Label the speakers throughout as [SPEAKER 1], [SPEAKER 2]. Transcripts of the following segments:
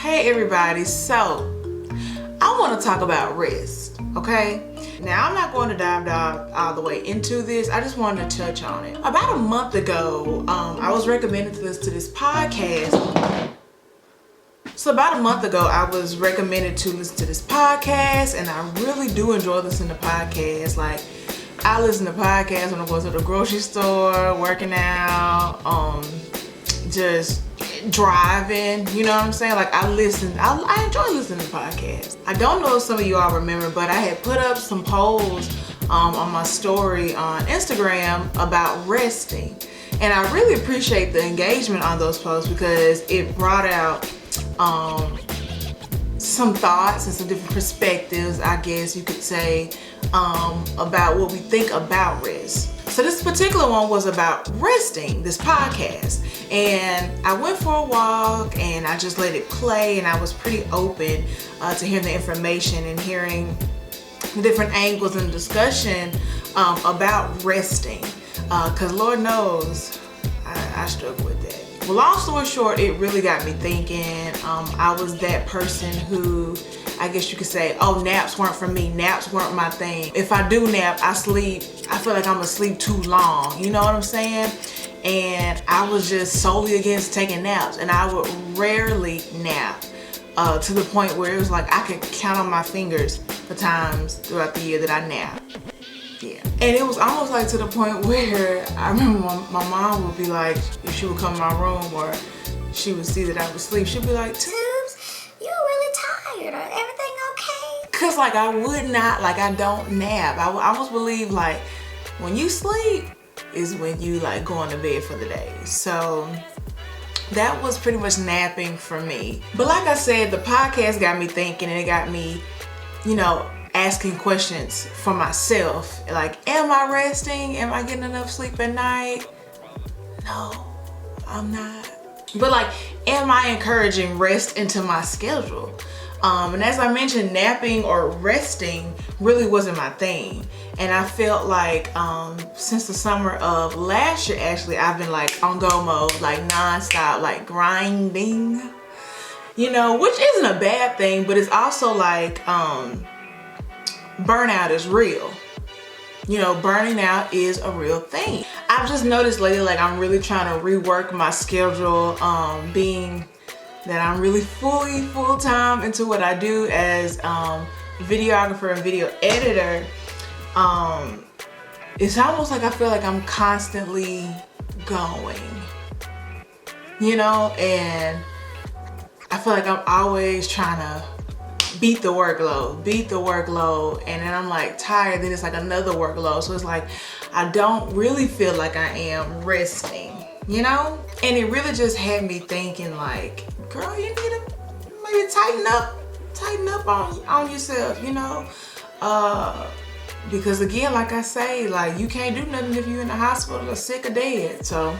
[SPEAKER 1] Hey everybody, so I want to talk about rest, okay? Now I'm not going to dive all the way into this. I just wanted to touch on it. About a month ago, I was recommended to listen to this podcast. So about a month ago, I was recommended to listen to this podcast, and I really do enjoy listening to podcasts. Like, I listen to podcasts when I go to the grocery store, working out, just driving, you know what I'm saying? Like, I enjoy listening to podcasts. I don't know if some of you all remember, but I had put up some polls on my story on Instagram about resting. And I really appreciate the engagement on those posts because it brought out some thoughts and some different perspectives, I guess you could say, about what we think about rest. So this particular one was about resting, this podcast. And I went for a walk and I just let it play, and I was pretty open to hearing the information and hearing the different angles and discussion about resting. Because Lord knows I struggle with that. Well, long story short, it really got me thinking. I was that person who, I guess you could say, oh, naps weren't for me. Naps weren't my thing. If I do nap, I sleep. I feel like I'm asleep too long. You know what I'm saying? And I was just solely against taking naps. And I would rarely nap to the point where it was like I could count on my fingers the times throughout the year that I napped. Yeah. And it was almost like to the point where I remember my mom would be like, if she would come in my room or she would see that I was asleep, she'd be like, Tubes, you're really tired. Are everything okay? Cause like I would not, like I don't nap. I almost believe like when you sleep is when you like going to bed for the day. So that was pretty much napping for me. But like I said, the podcast got me thinking, and it got me, you know, asking questions for myself. Like, am I resting? Am I getting enough sleep at night? No, I'm not. But like, am I encouraging rest into my schedule? And as I mentioned, napping or resting really wasn't my thing. And I felt like since the summer of last year, actually, I've been like on go mode, like nonstop, like grinding, you know, which isn't a bad thing, but it's also like, burnout is real. You know, burning out is a real thing. I've just noticed lately, like I'm really trying to rework my schedule, being that I'm really full-time into what I do as videographer and video editor. It's almost like I feel like I'm constantly going, you know, and I feel like I'm always trying to beat the workload, and then I'm like tired, then it's like another workload. So it's like I don't really feel like I am resting, you know? And it really just had me thinking like, girl, you need to maybe tighten up on yourself, you know? Because again, like I say, like you can't do nothing if you're in the hospital or sick or dead. So,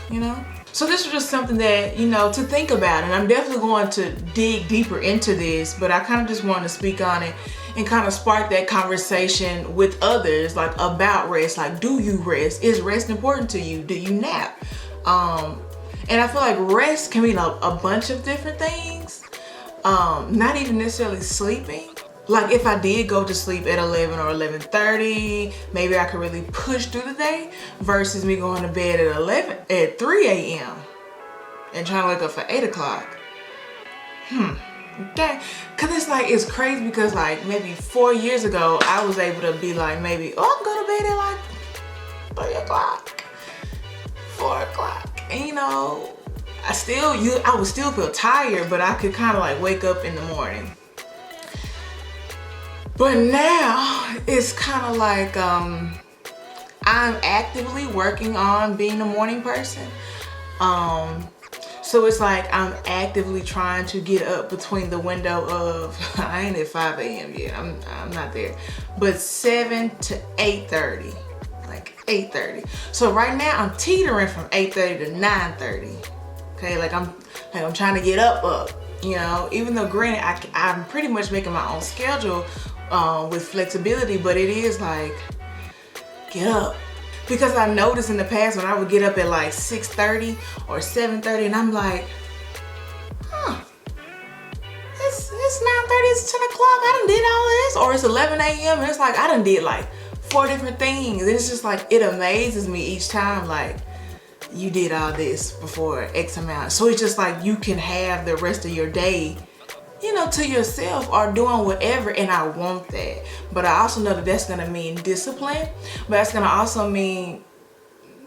[SPEAKER 1] you know? So this was just something that, you know, to think about, and I'm definitely going to dig deeper into this, but I kind of just wanted to speak on it and kind of spark that conversation with others, like about rest. Like, do you rest? Is rest important to you? Do you nap? And I feel like rest can mean a bunch of different things, not even necessarily sleeping. Like if I did go to sleep at 11 or 11:30, maybe I could really push through the day versus me going to bed at 3 a.m. and trying to wake up for 8 o'clock. Okay. Cause it's like, it's crazy because like maybe 4 years ago, I was able to be like, maybe, oh, I'm going to bed at like 3 o'clock, 4 o'clock. And you know, I would still feel tired, but I could kind of like wake up in the morning. But now it's kind of like I'm actively working on being a morning person. So it's like I'm actively trying to get up between the window of, I ain't at 5 a.m. yet, I'm not there, but 7 to 8:30, like 8:30. So right now I'm teetering from 8:30 to 9:30. Okay, like I'm trying to get up, you know, even though granted I'm pretty much making my own schedule with flexibility, but it is like, get up. Because I noticed in the past when I would get up at like 6:30 or 7:30 and I'm like, it's 9:30, it's 10 o'clock, I done did all this. Or it's 11 a.m. and it's like, I done did like 4 different things. And it's just like, it amazes me each time, like, you did all this before X amount. So it's just like, you can have the rest of your day, you know, to yourself or doing whatever, and I want that. But I also know that that's gonna mean discipline, but that's gonna also mean,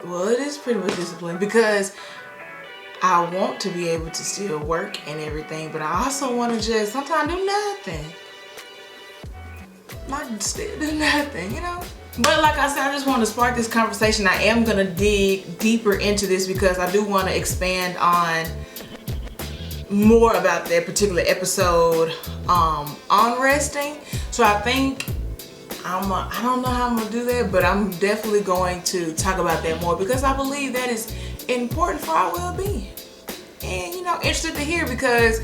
[SPEAKER 1] well, it is pretty much discipline, because I want to be able to still work and everything, but I also want to just sometimes do nothing. Not still do nothing, you know? But like I said, I just want to spark this conversation. I am going to dig deeper into this because I do want to expand on more about that particular episode on resting. So I think I don't know how I'm going to do that, but I'm definitely going to talk about that more because I believe that is important for our well-being. And you know, interested to hear, because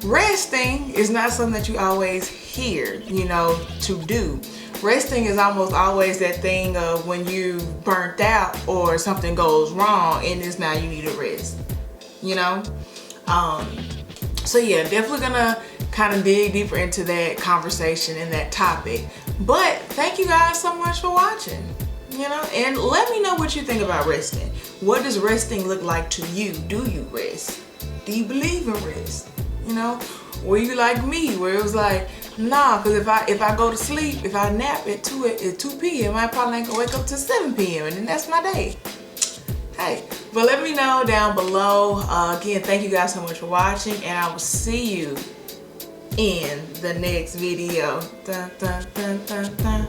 [SPEAKER 1] resting is not something that you always hear, you know, to do. Resting is almost always that thing of when you burnt out or something goes wrong and it's now you need a rest, you know? So yeah, definitely gonna kind of dig deeper into that conversation and that topic. But thank you guys so much for watching, you know, and let me know what you think about resting. What does resting look like to you? Do you rest? Do you believe in rest? You know, were you like me, where it was like, nah, because if I go to sleep, if I nap at 2 p.m., I probably ain't gonna wake up till 7 p.m. and then that's my day. Hey, but let me know down below. Again, thank you guys so much for watching, and I will see you in the next video. Dun, dun, dun, dun, dun.